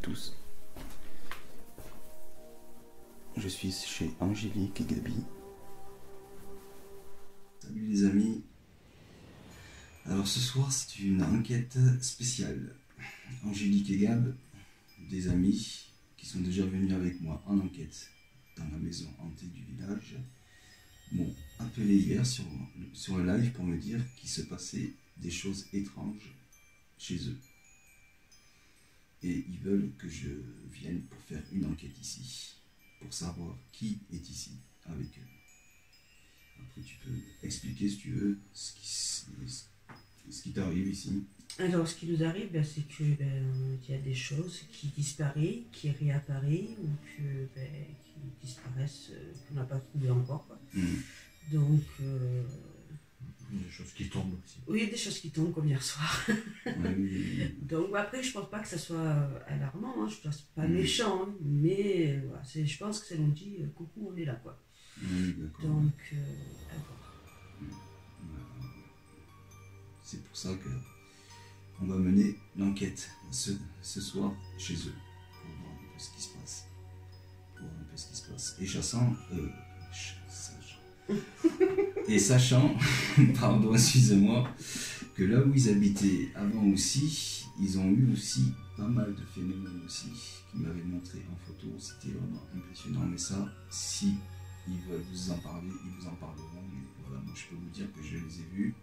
tous. Je suis chez Angélique et Gabi. Salut les amis. Alors ce soir c'est une enquête spéciale. Angélique et Gab, des amis qui sont déjà venus avec moi en enquête dans la maison hantée du village, m'ont appelé hier sur le live pour me dire qu'il se passait des choses étranges chez eux. Et ils veulent que je vienne pour faire une enquête ici, pour savoir qui est ici avec eux. Après tu peux expliquer si tu veux ce qui t'arrive ici. Alors ce qui nous arrive, c'est que y a des choses qui disparaissent, qui réapparaissent ou qui disparaissent, qu'on n'a pas trouvé encore. Quoi. Donc il y a des choses qui tombent aussi. Oui, il y a des choses qui tombent comme hier soir. Oui. Donc après, je pense pas que ça soit alarmant, hein. Je pense pas méchant, hein. Mais voilà, je pense que ça nous dit coucou, on est là quoi. D'accord. Donc à voir. C'est pour ça que on va mener l'enquête ce soir chez eux pour voir un peu ce qui se passe. Et sachant, pardon, excusez-moi, que là où ils habitaient avant aussi, ils ont eu aussi pas mal de phénomènes aussi qu'ils m'avaient montré en photo. C'était vraiment impressionnant. Mais ça, si ils veulent vous en parler, ils vous en parleront. Mais voilà, moi je peux vous dire que je les ai vus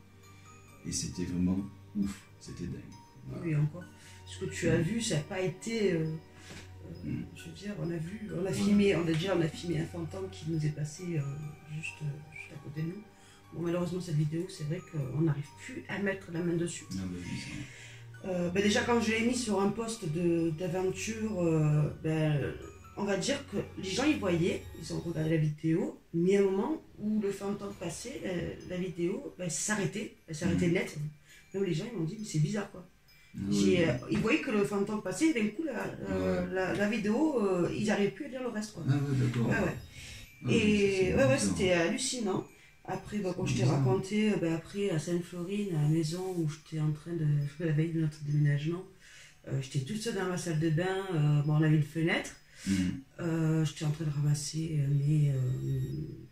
et c'était vraiment ouf, c'était dingue. Voilà. Oui, encore. Ce que tu as vu, ça n'a pas été. Je veux dire, on a filmé un fantôme qui nous est passé juste à côté de nous. Bon, malheureusement, cette vidéo, c'est vrai qu'on n'arrive plus à mettre la main dessus. Ah, bah, oui, ça. Déjà, quand je l'ai mis sur un post d'aventure, on va dire que les gens ils voyaient, ils ont regardé la vidéo, mais à un moment où le fantôme passait, la vidéo s'arrêtait, net. Même les gens ils m'ont dit, mais c'est bizarre quoi. Ils voyaient que le fantôme passait, et d'un coup la vidéo, ils n'arrivaient plus à lire le reste quoi. Ah ouais, d'accord. C'était hallucinant. Après, quand je t'ai raconté, après à Sainte-Florine, à la maison où j'étais en train de faire la veille de notre déménagement, j'étais toute seule dans ma salle de bain, on avait une fenêtre. J'étais en train de ramasser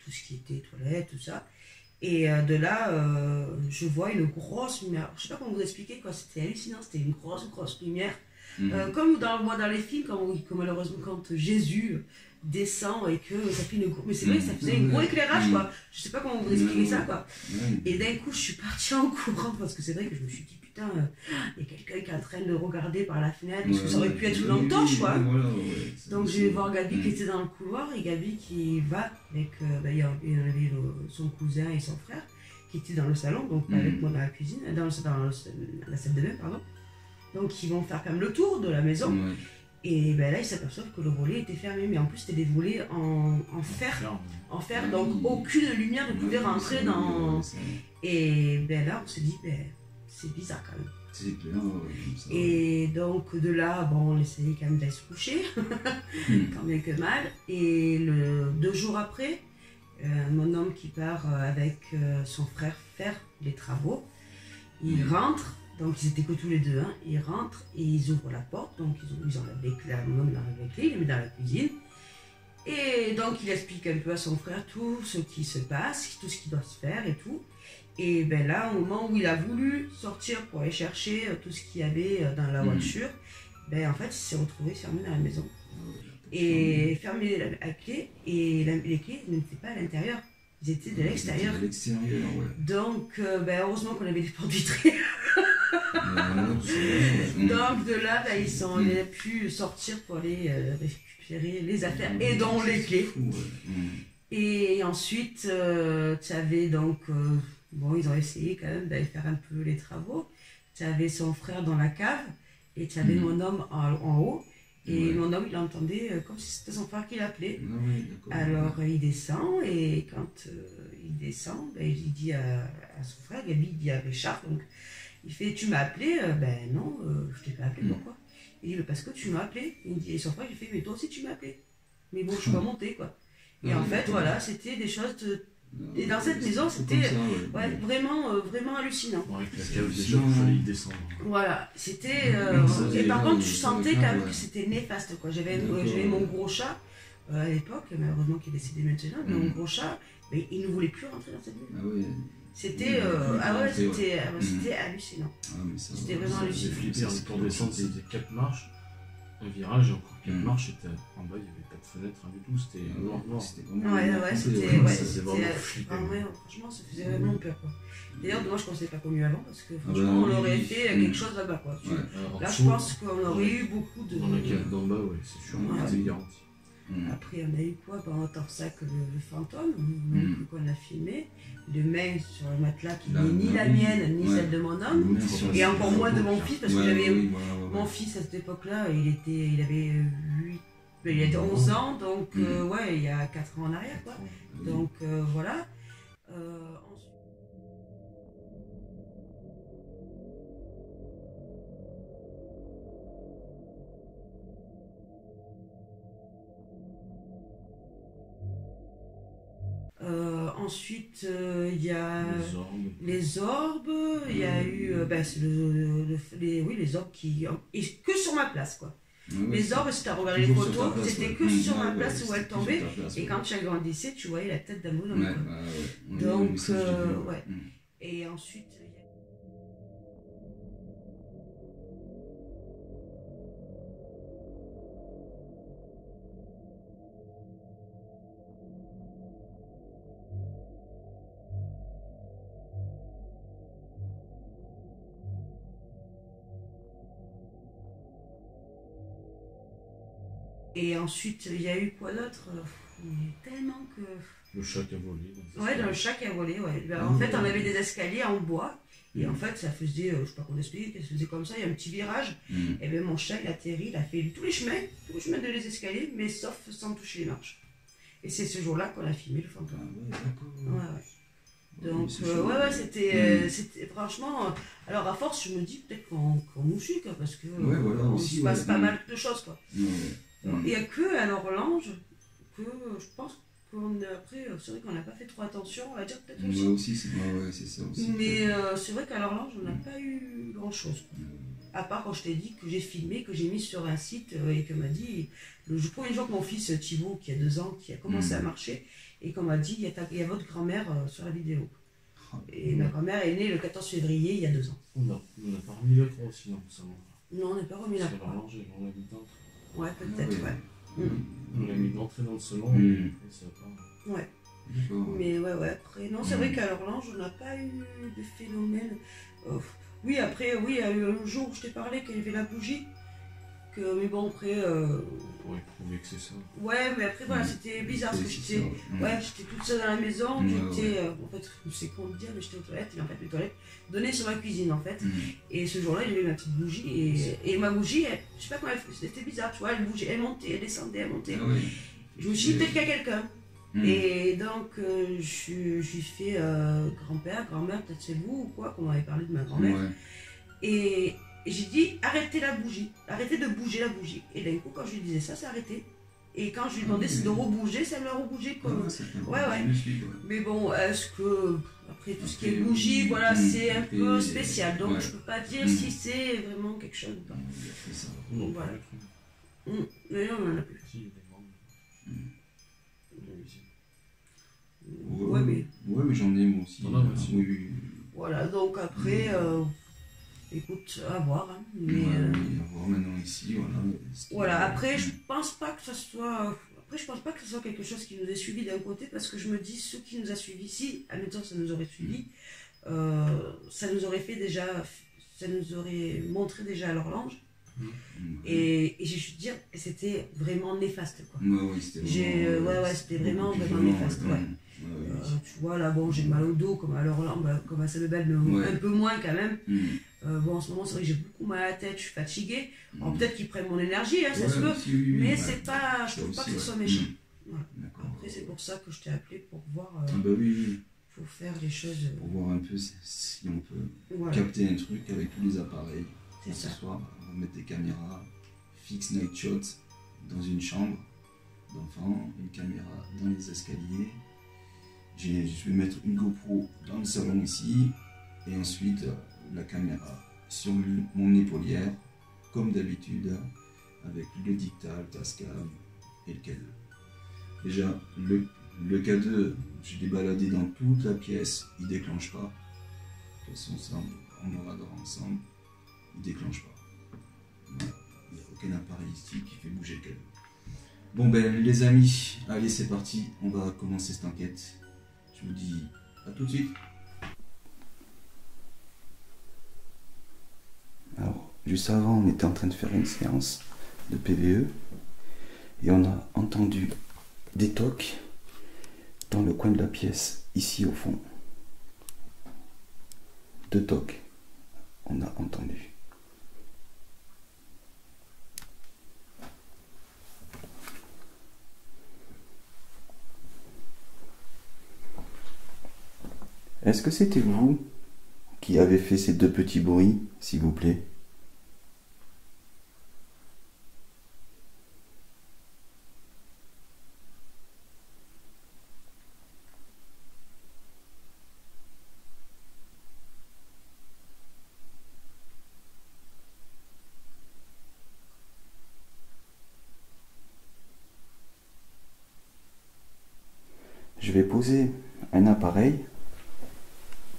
tout ce qui était toilette, tout ça. Et de là, je vois une grosse lumière. Je sais pas comment vous expliquer quoi, c'était hallucinant, c'était une grosse lumière. Comme dans les films, comme malheureusement quand Jésus descend et que ça fait une grosse... Mais c'est vrai, ça faisait un gros éclairage quoi. Je sais pas comment vous expliquer ça quoi. Et d'un coup, je suis partie en courant parce que c'est vrai que je me suis dit putain, il y a quelqu'un qui est en train de regarder par la fenêtre parce que ça aurait pu être une lampe torche quoi. Donc je vais voir Gabi qui était dans le couloir et Gabi qui va avec il y avait son cousin et son frère qui étaient dans le salon, donc pas avec moi dans la cuisine, dans la salle de bain pardon. Donc ils vont faire quand même le tour de la maison. Et là, ils s'aperçoivent que le volet était fermé, mais en plus, c'était des volets en fer, donc aucune lumière ne pouvait rentrer dans... Et là, on s'est dit, c'est bizarre quand même. C'est clair, ça. Et donc, de là, on essayait quand même d'aller se coucher, tant bien que mal. Et 2 jours après, mon homme qui part avec son frère faire les travaux, il rentre. Donc ils étaient que tous les deux, hein. Ils rentrent et ils ouvrent la porte, donc ils ont la clé, mon homme enlève la clé, il les met dans la cuisine. Et donc il explique un peu à son frère tout ce qui se passe, tout ce qui doit se faire et tout. Et là, au moment où il a voulu sortir pour aller chercher tout ce qu'il y avait dans la voiture, en fait il s'est retrouvé fermé dans la maison. Et fermé la clé, et les clés n'étaient pas à l'intérieur. Ils étaient de l'extérieur. Donc, heureusement qu'on avait des portes vitrées. Donc, de là, ils ont pu sortir pour aller récupérer les affaires et dont les clés. Et ensuite, tu avais donc... ils ont essayé quand même d'aller faire un peu les travaux. Tu avais son frère dans la cave et tu avais mon homme en haut. Et mon homme, il entendait comme si c'était son frère qui l'appelait. Alors, il descend, et quand il descend, il dit à son frère, Gabi, il dit à Richard, donc, il fait, tu m'as appelé? Non, je t'ai pas appelé, pourquoi? Il dit, parce que tu m'as appelé. Il dit, et son frère, il fait, mais toi aussi tu m'as appelé. Mais bon, je suis pas monté, quoi. Et en fait, voilà, c'était des choses Et dans cette maison, c'était ouais, vraiment hallucinant. Ouais, avec la cave déjà, il fallait y descendre. Voilà, c'était... et par contre, je sentais quand même que c'était néfaste, quoi. J'avais mon gros chat, à l'époque, malheureusement qui est décédé maintenant, mais mon gros chat, mais il ne voulait plus rentrer dans cette maison. Ah oui. C'était c'était hallucinant. C'était vraiment hallucinant. Pour descendre, c'était 4 marches, un virage, et encore 4 marches, en bas, il n'y avait pas de fenêtre, rien du tout, c'était noir. C'était vraiment flippant. Franchement, ça faisait vraiment peur, quoi. D'ailleurs, dommage qu'on ne s'est pas connus avant, parce que franchement, on aurait fait quelque chose là-bas, quoi. Là, je pense qu'on aurait eu beaucoup de... Dans la cave d'en bas, oui, c'est sûr, c'était garanti. Après, on a eu quoi pendant Torsac, le fantôme, qu'on a filmé, de main sur le matelas qui n'est ni la mienne, ni celle de mon homme, et encore moins de mon fils, parce que j'avais mon fils à cette époque-là, il avait 11 ans, donc ouais, il y a 4 ans en arrière, quoi. Donc voilà. Ensuite, il y a les orbes, il y a eu les orbes qui... Et que sur ma place, quoi. Les orbes, si tu as regardé les photos, c'était que sur ma place où elles tombaient. Et quand tu agrandissais, tu voyais la tête d'un bonhomme. Donc, ouais. Et ensuite... Et ensuite, il y a eu quoi d'autre? Tellement que... Le chat qui a volé. Ouais, le chat qui a volé, ouais. En fait, on avait des escaliers en bois. Et en fait, ça faisait, je sais pas comment expliquer, ça faisait comme ça, il y a un petit virage. Et bien mon chat, il a atterri, il a fait tous les chemins de les escaliers, mais sauf sans toucher les marches. Et c'est ce jour-là qu'on a filmé le fantôme. Donc, c'était franchement... Alors, à force, je me dis peut-être qu'on nous suit, quoi, parce que il se passe pas mal de choses, quoi. Il n'y a que à l'Horloge que je pense qu'on après, c'est vrai qu'on n'a pas fait trop attention, on va dire peut-être aussi. Moi aussi, c'est ça aussi. Mais c'est vrai qu'à l'Horloge, on n'a pas eu grand-chose. À part quand je t'ai dit que j'ai filmé, que j'ai mis sur un site et que m'a dit, le premier jour que mon fils Thibaut, qui a 2 ans, qui a commencé à marcher, et qu'on m'a dit, il y a votre grand-mère sur la vidéo. Et ma grand-mère est née le 14 février, il y a 2 ans. Non, on n'a pas remis la croix aussi, non, ça va. Non, on n'a pas remis la croix. On l'a mis d'entrée. Ouais, peut-être, ouais. On l'a mis d'entrée dans le salon, et ça va pas... Ouais. Mais ouais, après, non, c'est vrai qu'à l'Horloge, on n'a pas eu de phénomène. Oui, après, il y a eu un jour où je t'ai parlé qu'il y avait la bougie. Mais bon, après... Pour prouver que c'est ça. Ouais, mais après, voilà, c'était bizarre, parce que j'étais toute seule dans la maison, en fait, c'est con de dire, mais j'étais aux toilettes, et en fait, les toilettes donnaient sur ma cuisine, en fait. Et ce jour-là, j'avais ma petite bougie, et ma bougie, je sais pas comment elle fait, c'était bizarre, tu vois, elle bougeait, elle montait, elle descendait, elle montait. Je me suis dit, peut-être qu'il y a quelqu'un. Et donc, je lui fais grand-père, grand-mère, peut-être c'est vous ou quoi, qu'on m'avait parlé de ma grand-mère. Et j'ai dit, arrêtez la bougie, arrêtez de bouger la bougie. Et d'un coup, quand je lui disais ça, ça arrêtait. Et quand je lui demandais de rebouger, ça me rebougeait comme... Ouais. Mais bon, est-ce que... Après, tout ce qui est bougie, voilà, c'est un peu spécial. Donc, je peux pas dire si c'est vraiment quelque chose ou pas. Donc, voilà. Mais non, on en a plus. Ouais, mais j'en ai moi aussi. Oui. Voilà, donc après, écoute, à voir. Hein, mais, à voir maintenant ici, voilà. Voilà, après, je pense pas que ce soit... Après, je pense pas que ce soit quelque chose qui nous ait suivis d'un côté, parce que je me dis, ceux qui nous a suivis, si, admettons, ça nous aurait suivis, ça nous aurait fait déjà... Ça nous aurait montré déjà à l'Horloge. Et je vais te dire, c'était vraiment néfaste, quoi. C'était vraiment néfaste, tu vois, là, bon, j'ai mal au dos, comme à l'Horloge, comme à Saint-Bebel, mais un peu moins quand même. Bon, en ce moment, c'est vrai que j'ai beaucoup mal à la tête, je suis fatiguée. Alors, peut-être qu'ils prennent mon énergie, hein, ça se peut, mais c'est pas, je trouve pas que ce soit méchant. Voilà. Après, c'est pour ça que je t'ai appelé, pour voir... faut faire les choses... Pour voir un peu si on peut capter un truc avec tous les appareils. Ce soir, on va mettre des caméras fixes night shot dans une chambre d'enfant, une caméra dans les escaliers, Je vais mettre une GoPro dans le salon ici et ensuite la caméra sur mon épaulière comme d'habitude avec le dictal, Tascam et le K2. Déjà le K2, je l'ai baladé dans toute la pièce, il déclenche pas. De toute façon ça on en regardera ensemble, il déclenche pas. Voilà. Il n'y a aucun appareil ici qui fait bouger le K2. Bon ben les amis, allez c'est parti, on va commencer cette enquête. Je vous dis à tout de suite. Alors, juste avant, on était en train de faire une séance de PVE et on a entendu des tocs dans le coin de la pièce, ici au fond. 2 tocs, on a entendu. Est-ce que c'était vous qui avez fait ces 2 petits bruits, s'il vous plaît? Je vais poser un appareil,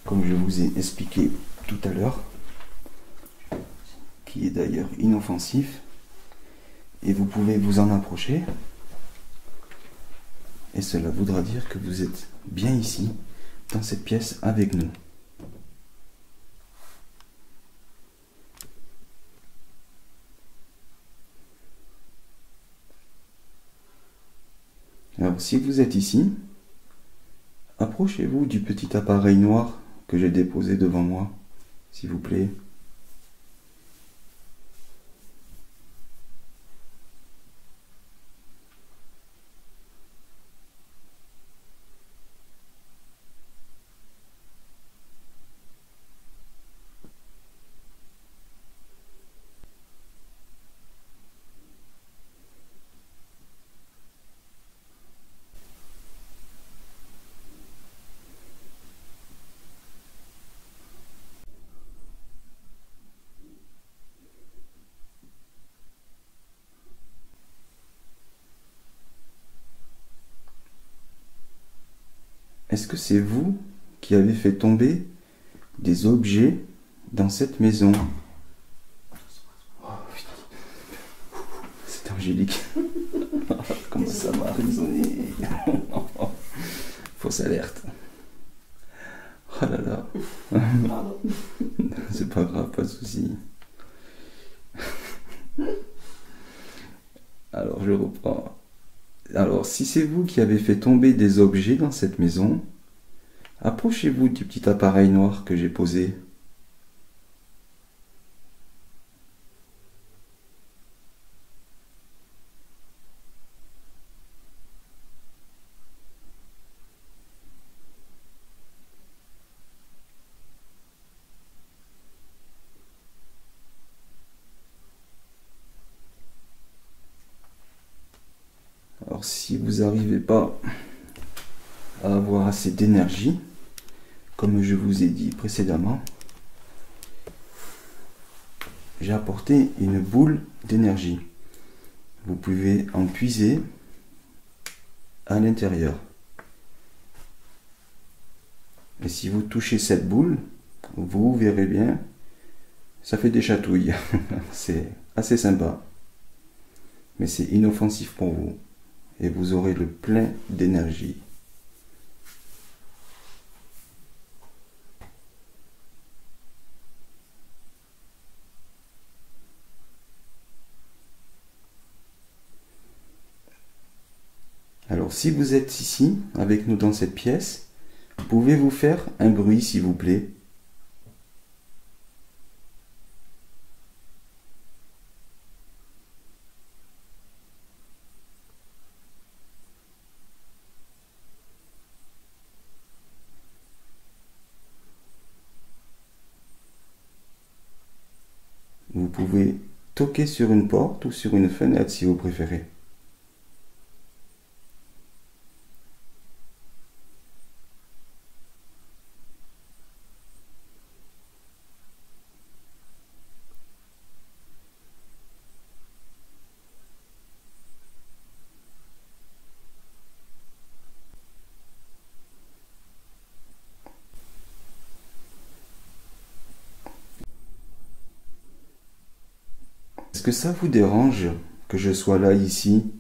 comme je vous ai expliqué tout à l'heure, qui est d'ailleurs inoffensif, et vous pouvez vous en approcher, et cela voudra dire que vous êtes bien ici, dans cette pièce avec nous. Alors si vous êtes ici, approchez-vous du petit appareil noir que j'ai déposé devant moi, s'il vous plaît. Est-ce que c'est vous qui avez fait tomber des objets dans cette maison? Oh, c'est Angélique. Comment ça m'a résonné. Fausse alerte. Oh là là. Pardon. C'est pas grave, pas de souci. Alors je reprends. Alors si c'est vous qui avez fait tomber des objets dans cette maison, approchez-vous du petit appareil noir que j'ai posé. Alors si vous n'arrivez pas à avoir assez d'énergie, comme je vous ai dit précédemment, j'ai apporté une boule d'énergie. Vous pouvez en puiser à l'intérieur. Et si vous touchez cette boule, vous verrez bien, ça fait des chatouilles. C'est assez sympa. Mais c'est inoffensif pour vous. Et vous aurez le plein d'énergie. Alors si vous êtes ici, avec nous dans cette pièce, pouvez-vous faire un bruit s'il vous plaît? Vous pouvez toquer sur une porte ou sur une fenêtre si vous préférez. que ça vous dérange que je sois là ici?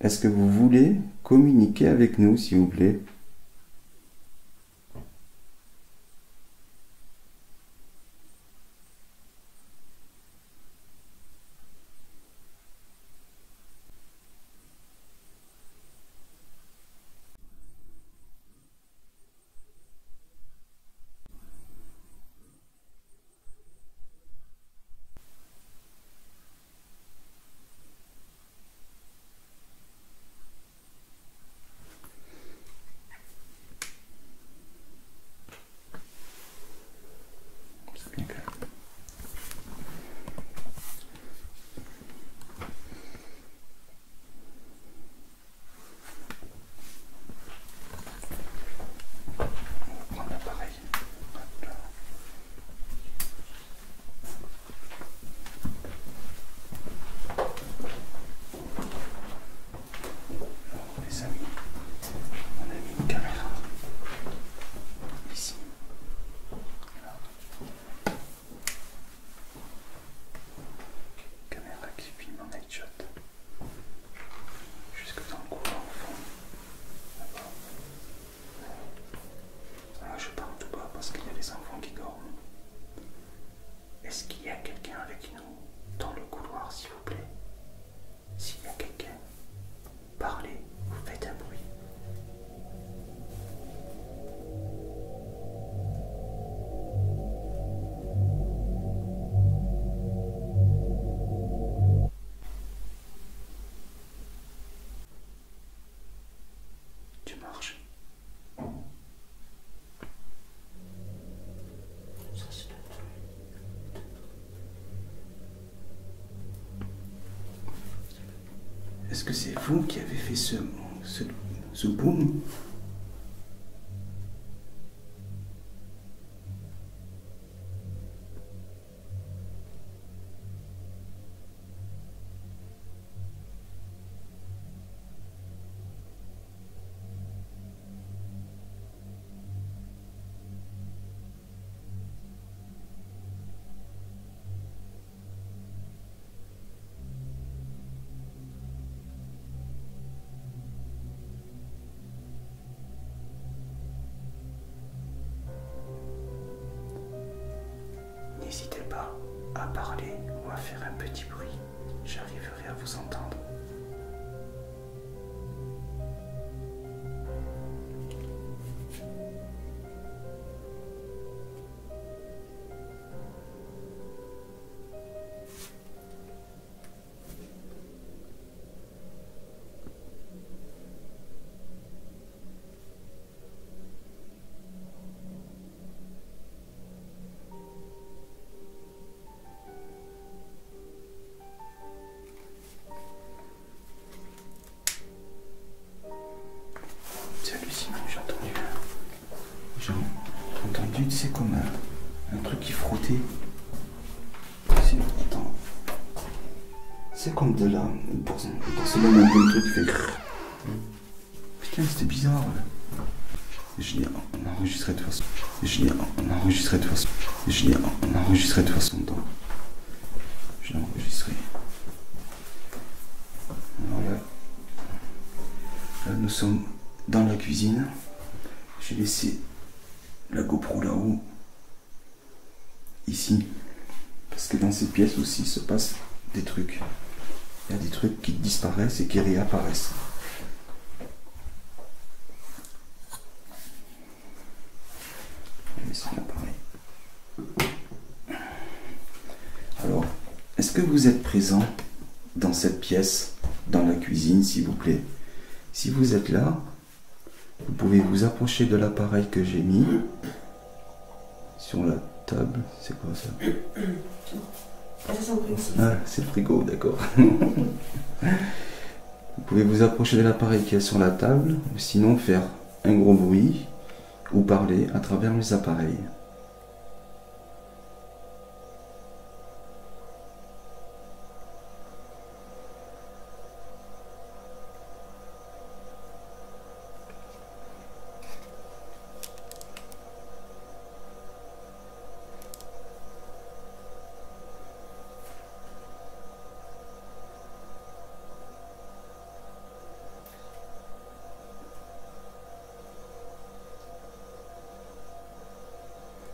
Est-ce que vous voulez communiquer avec nous, s'il vous plaît? C'est bien clair. On va prendre l'appareil. Hop là. Alors, les amis, on a mis une caméra ici. Là. Caméra qui filme en night shot. Jusque dans le couloir au fond. Là-bas. Alors je parle tout bas parce qu'il y a des enfants qui dorment. Est-ce qu'il y a quelqu'un avec nous dans le couloir, s'il vous plaît? S'il y a quelqu'un, parlez, vous faites un bruit. Tu marches. Ça, c'est pas vrai. Est-ce que c'est vous qui avez fait ce boom? N'hésitez pas à parler ou à faire un petit bruit. J'arriverai à vous entendre. C'est hallucinant, j'ai entendu, tu sais, comme un truc qui frottait. Attends. C'est comme de la porcelaine, un peu le truc qui fait grrr. Putain, c'était bizarre. Je l'ai enregistré de toute façon. Je l'ai enregistré de toute façon. Je l'ai enregistré de toute façon. Je l'ai enregistré. Alors là, nous sommes dans la cuisine. J'ai laissé la GoPro là-haut. Ici. Parce que dans cette pièce aussi se passent des trucs. Il y a des trucs qui disparaissent et qui réapparaissent. C'est l'appareil. Alors, est-ce que vous êtes présent dans cette pièce, dans la cuisine, s'il vous plaît? Si vous êtes là, vous pouvez vous approcher de l'appareil que j'ai mis sur la table. C'est quoi ça? Ah, ça sent le frigo. Ah, c'est le frigo, d'accord. Vous pouvez vous approcher de l'appareil qui est sur la table, ou sinon faire un gros bruit ou parler à travers les appareils.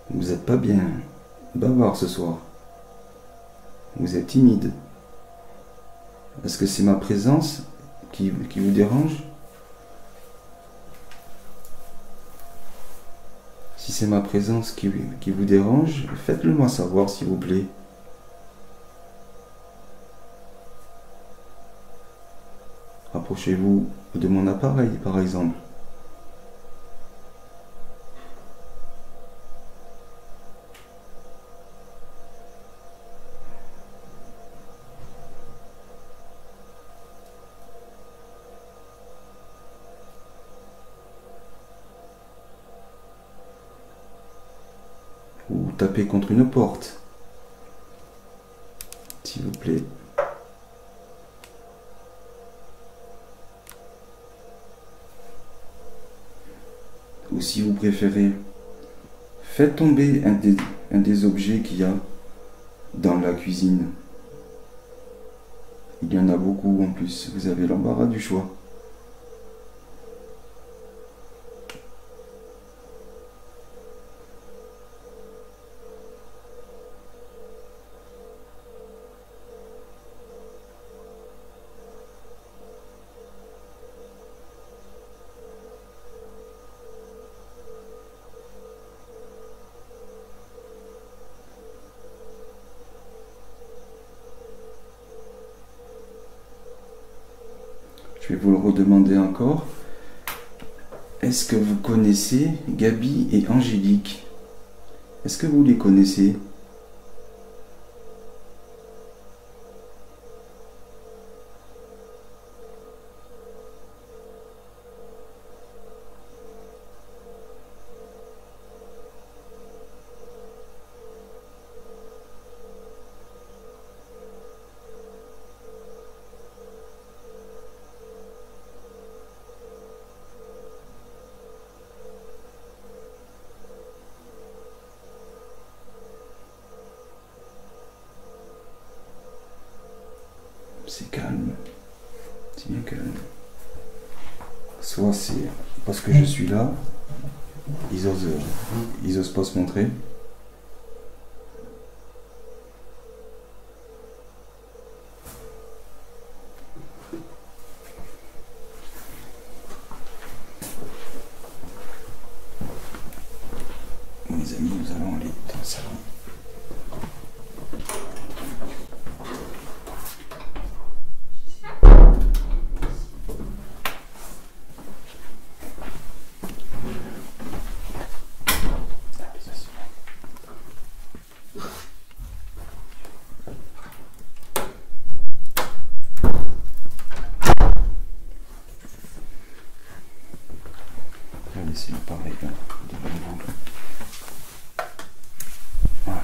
Vous n'êtes pas bien bavard ce soir. Vous êtes timide. Est-ce que c'est ma présence qui vous dérange? Si c'est ma présence qui vous dérange, faites-le moi savoir s'il vous plaît. Rapprochez-vous de mon appareil par exemple. Ou tapez contre une porte, s'il vous plaît. Ou si vous préférez, faites tomber un des objets qu'il y a dans la cuisine. Il y en a beaucoup en plus, vous avez l'embarras du choix. Je vais vous le redemander encore. Est-ce que vous connaissez Gabi et Angélique? Est-ce que vous les connaissez? C'est calme, c'est bien calme. Soit c'est parce que je suis là, ils osent pas se montrer. Mes amis, nous allons aller dans le salon. C'est pareil là, devant vous. Voilà.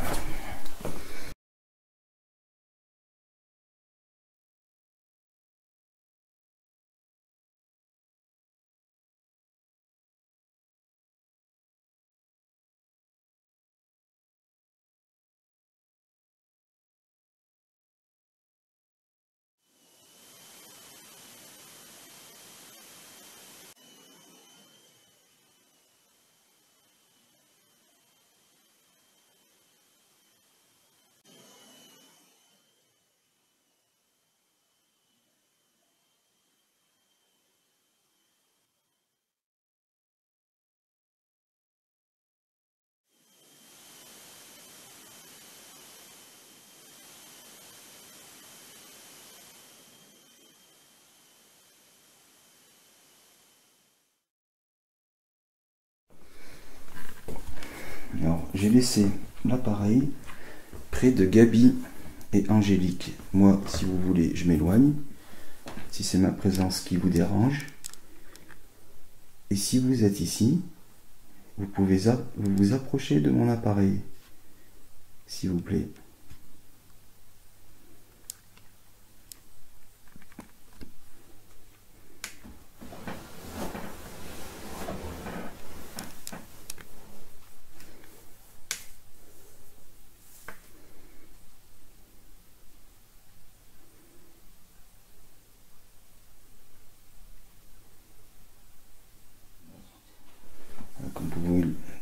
Alors, j'ai laissé l'appareil près de Gabi et Angélique. Moi, si vous voulez, je m'éloigne. si c'est ma présence qui vous dérange. Et si vous êtes ici, vous pouvez vous approcher de mon appareil, s'il vous plaît.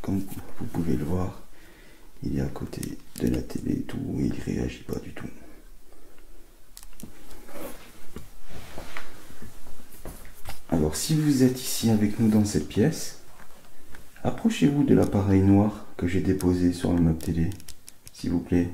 Comme vous pouvez le voir, il est à côté de la télé et tout, et il réagit pas du tout. Alors si vous êtes ici avec nous dans cette pièce, approchez-vous de l'appareil noir que j'ai déposé sur le meuble télé, s'il vous plaît.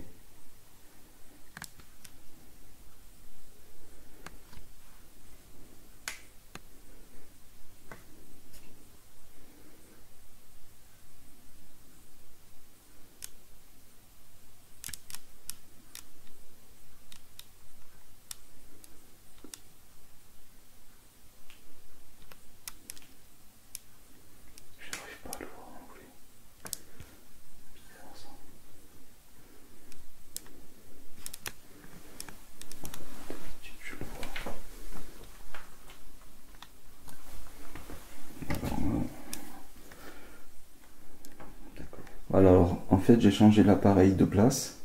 Alors, en fait, j'ai changé l'appareil de place.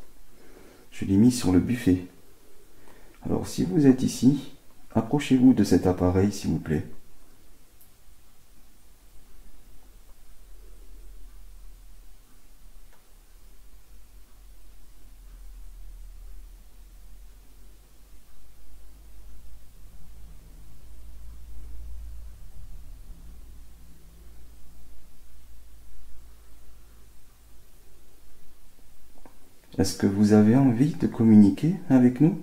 Je l'ai mis sur le buffet. Alors, si vous êtes ici, approchez-vous de cet appareil, s'il vous plaît. Est-ce que vous avez envie de communiquer avec nous?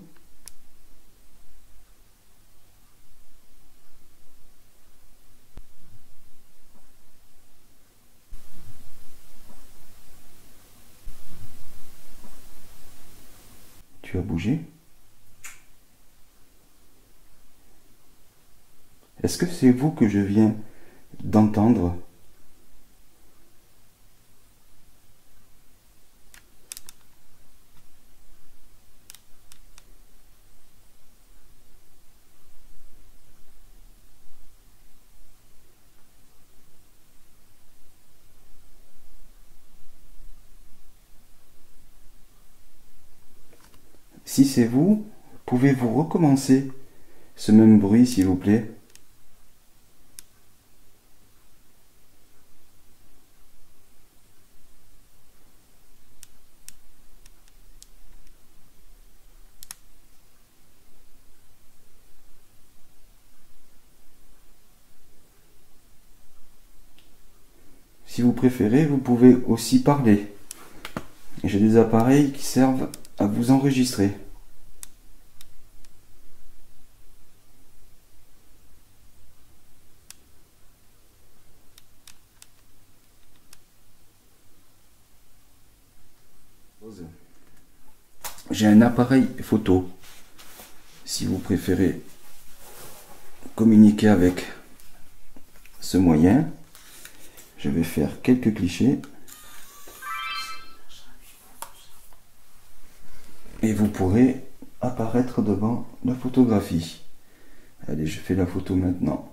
Tu as bougé? Est-ce que c'est vous que je viens d'entendre? Si c'est vous, pouvez-vous recommencer ce même bruit, s'il vous plaît? Si vous préférez, vous pouvez aussi parler. J'ai des appareils qui servent à vous enregistrer. J'ai un appareil photo. Si vous préférez communiquer avec ce moyen, je vais faire quelques clichés. Et vous pourrez apparaître devant la photographie. Allez, je fais la photo maintenant.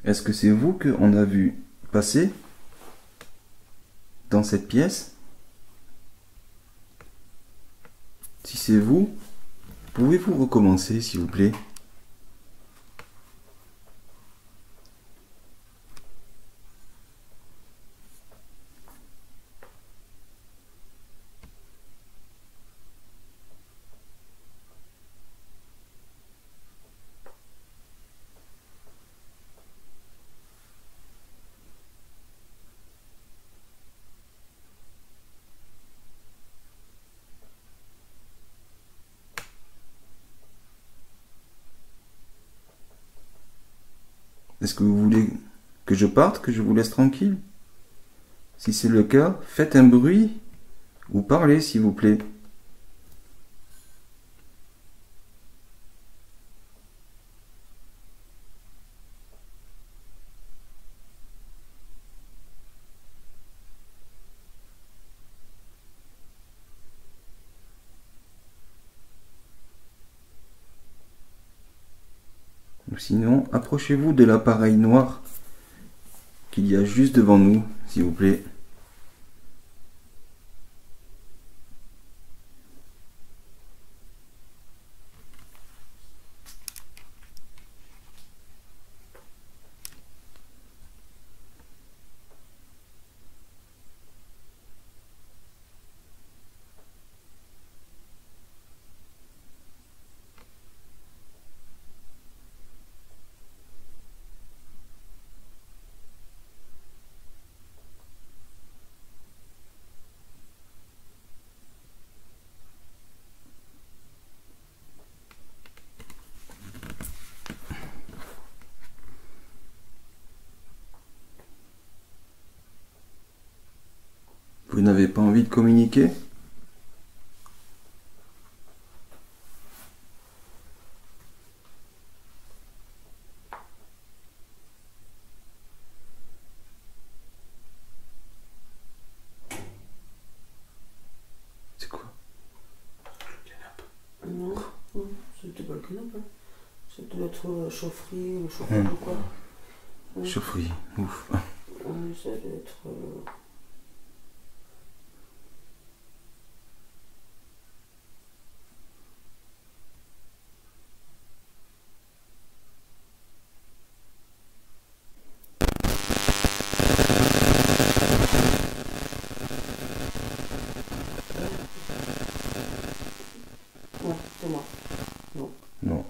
Est-ce que c'est vous qu'on a vu passer dans cette pièce? Si c'est vous, pouvez-vous recommencer, s'il vous plaît? Est-ce que vous voulez que je parte, que je vous laisse tranquille? Si c'est le cas, faites un bruit ou parlez, s'il vous plaît. Ou sinon, approchez-vous de l'appareil noir qu'il y a juste devant nous, s'il vous plaît. Vous n'avez pas envie de communiquer? C'est quoi? Non, non, c'était pas le canapé. Ça doit être chaufferie ou chauffage ou quoi. Ouais. Chaufferie, ouf. Ouais, ça doit être. Ouais, c'est moi. Non. Non.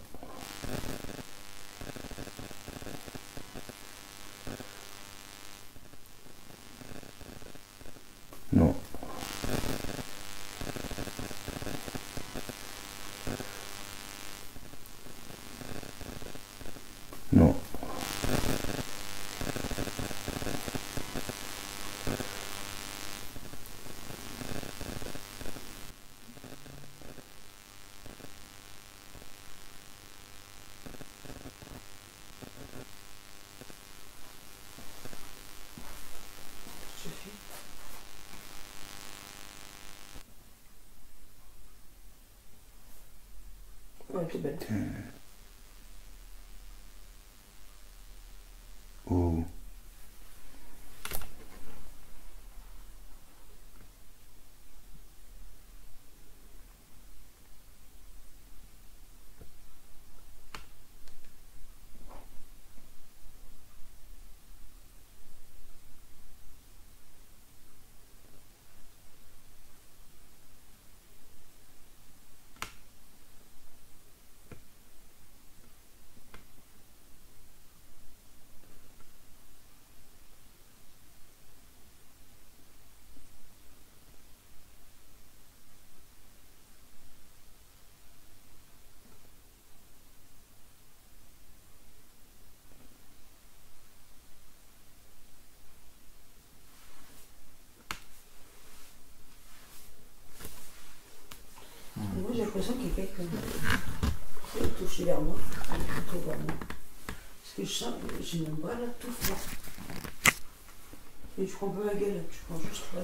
Non. Non. Suffit. Ouais, t'es belle. Oh. Moi j'ai l'impression qu'il y a quelqu'un qui a touché vers moi, plutôt vers moi. Parce que je sens, j'ai mon bras là tout froid. Et je prends pas ma gueule, je prends juste là.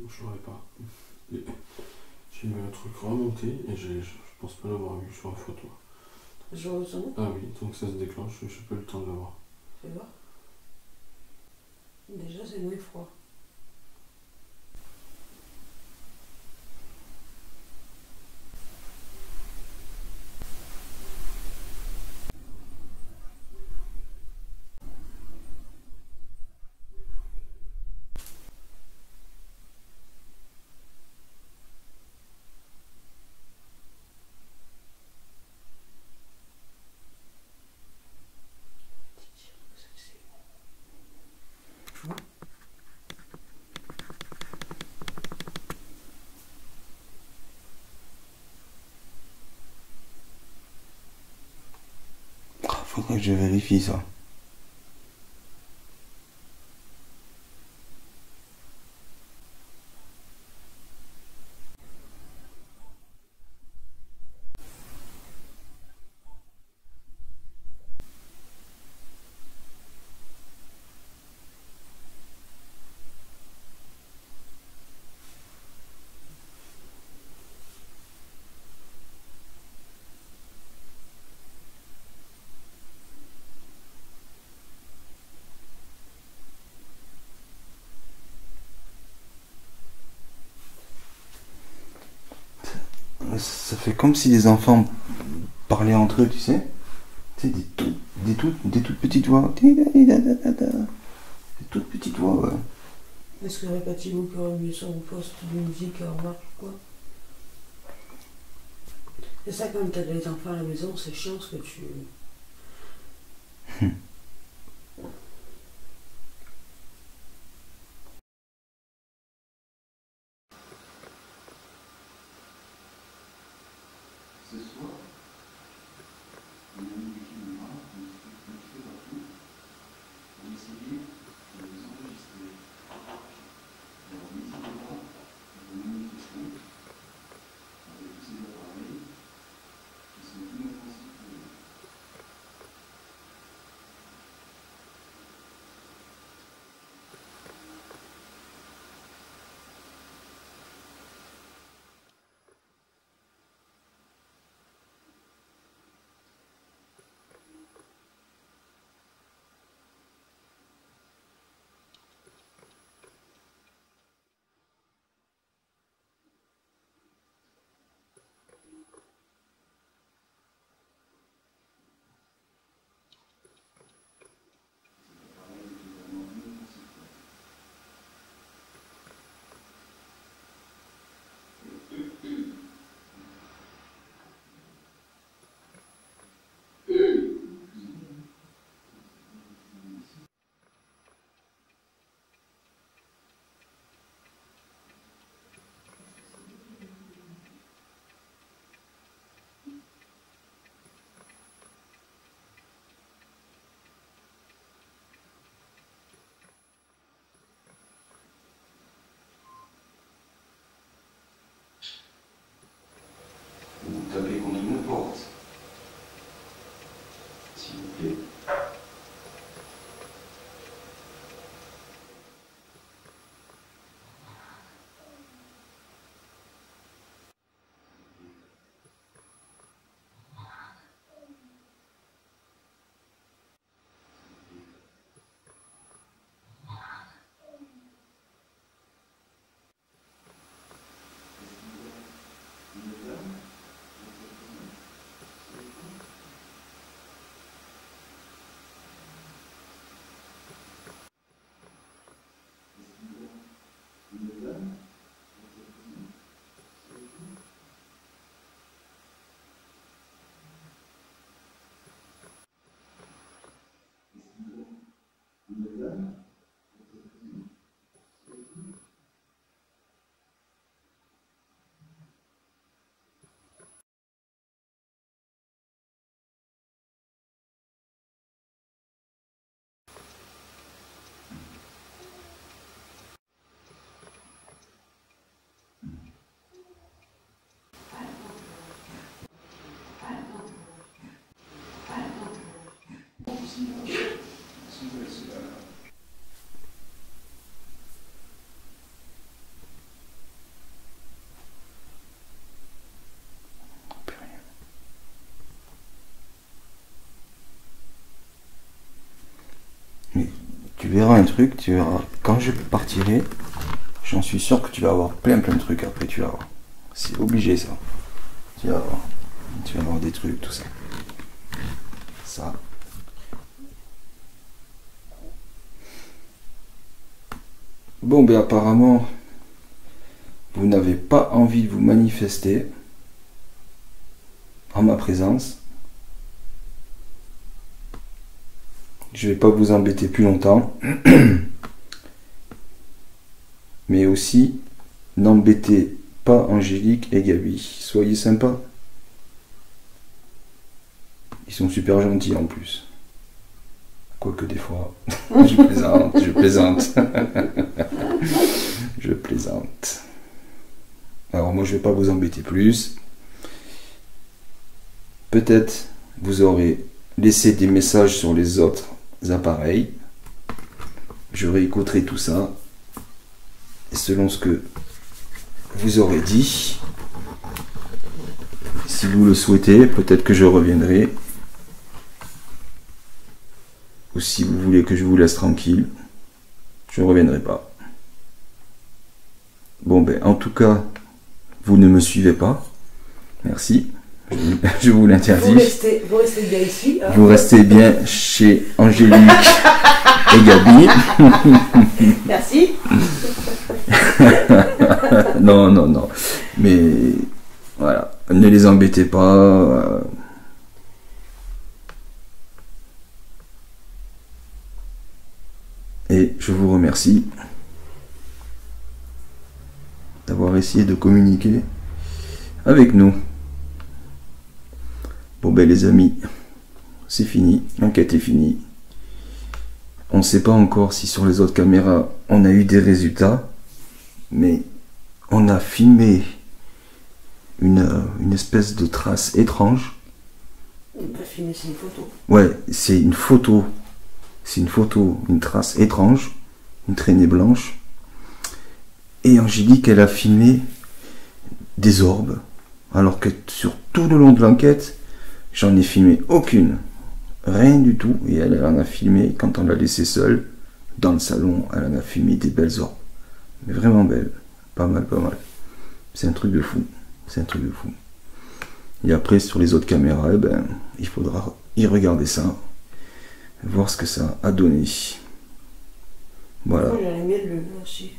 je l'aurais pas. Et j'ai eu un truc remonté et je pense pas l'avoir vu sur la photo. Je ressens. Ah oui, donc ça se déclenche, je n'ai pas eu le temps de le voir. Fais voir. Déjà, c'est moins froid. Faudrait que je vérifie ça. Ça fait comme si les enfants parlaient entre eux, tu sais. Tu sais, des toutes petites voix. Des toutes petites voix, ouais. Est-ce qu'il n'y aurait pas Thibaut qui aurait mis son poste de musique à remarque ou quoi? C'est ça, quand t'as des enfants à la maison, c'est chiant ce que tu... Ce soir, on a mis des caméras, un petit peu partout, pour essayer de les enregistrer. Alors n'hésitez pas à vous manifester avec tous ces appareils qui sont inoffensifs pour vous. Vous tapez contre une porte, s'il vous plaît. tu verras un truc, tu verras. Quand je partirai, j'en suis sûr que tu vas avoir plein de trucs après, tu vas voir. C'est obligé ça. Tu vas voir. Tu vas avoir des trucs, tout ça. Ça. Bon, ben apparemment, vous n'avez pas envie de vous manifester en ma présence. Je vais pas vous embêter plus longtemps. Mais aussi, n'embêtez pas Angélique et Gabi. Soyez sympas. Ils sont super gentils en plus. Quoique des fois, je plaisante, je plaisante. Je plaisante. Alors moi je vais pas vous embêter plus. Peut-être vous aurez laissé des messages sur les autres appareils. Je réécouterai tout ça. Et selon ce que vous aurez dit, si vous le souhaitez, peut-être que je reviendrai. Ou si vous voulez que je vous laisse tranquille, je ne reviendrai pas. Bon ben, en tout cas, vous ne me suivez pas. Merci. Je vous l'interdis. Vous restez bien ici. Hein. Vous restez bien chez Angélique et Gabi. Merci. Non, non, non. Mais voilà, ne les embêtez pas. Et je vous remercie d'avoir essayé de communiquer avec nous. Bon ben les amis, c'est fini, l'enquête est finie. On ne sait pas encore si sur les autres caméras on a eu des résultats, mais on a filmé une espèce de trace étrange. On peut filmer, c'est une photo. Ouais, c'est une photo. C'est une photo, une trace étrange, une traînée blanche. Et Angélique, elle a filmé des orbes, alors que sur tout le long de l'enquête, j'en ai filmé aucune. Rien du tout. Et elle en a filmé, quand on l'a laissée seule, dans le salon, elle en a filmé des belles orbes. Mais vraiment belles. Pas mal, pas mal. C'est un truc de fou. C'est un truc de fou. Et après, sur les autres caméras, eh ben, il faudra y regarder ça. Voir ce que ça a donné. Voilà. Moi, j'aurais aimé le lever aussi.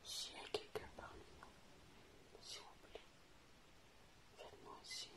S'il y a quelqu'un parmi nous, s'il vous plaît, faites-moi signe.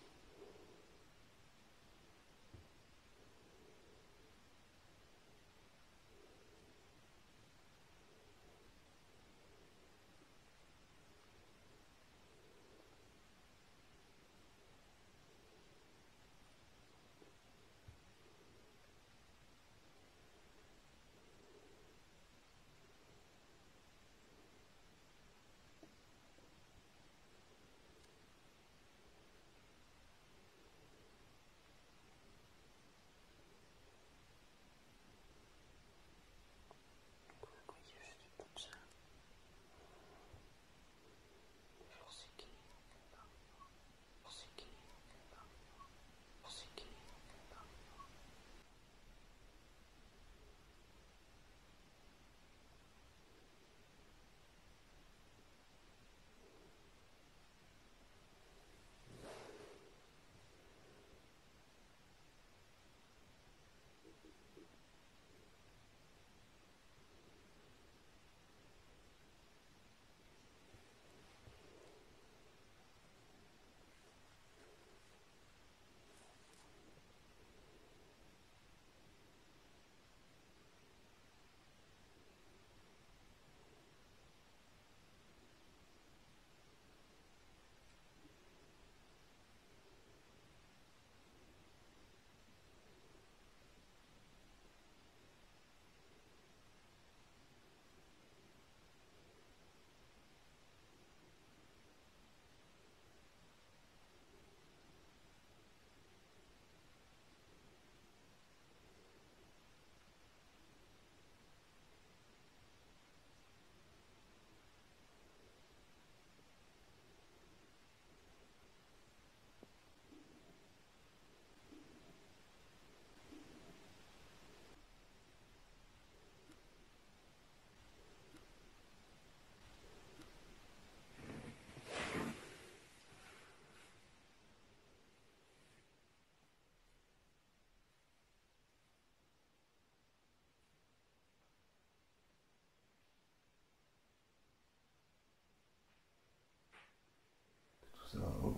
Ça va. Oh.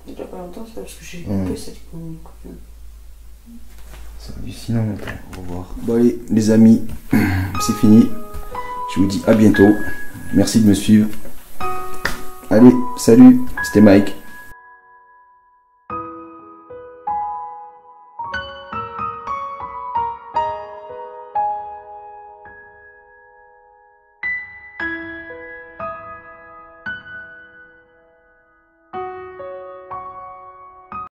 Il n'y a pas longtemps, ça, parce que j'ai Ouais. coupé cette copine. C'est hallucinant. Au revoir. Bon allez, les amis, c'est fini. Je vous dis à bientôt. Merci de me suivre. Allez, salut, c'était Mike.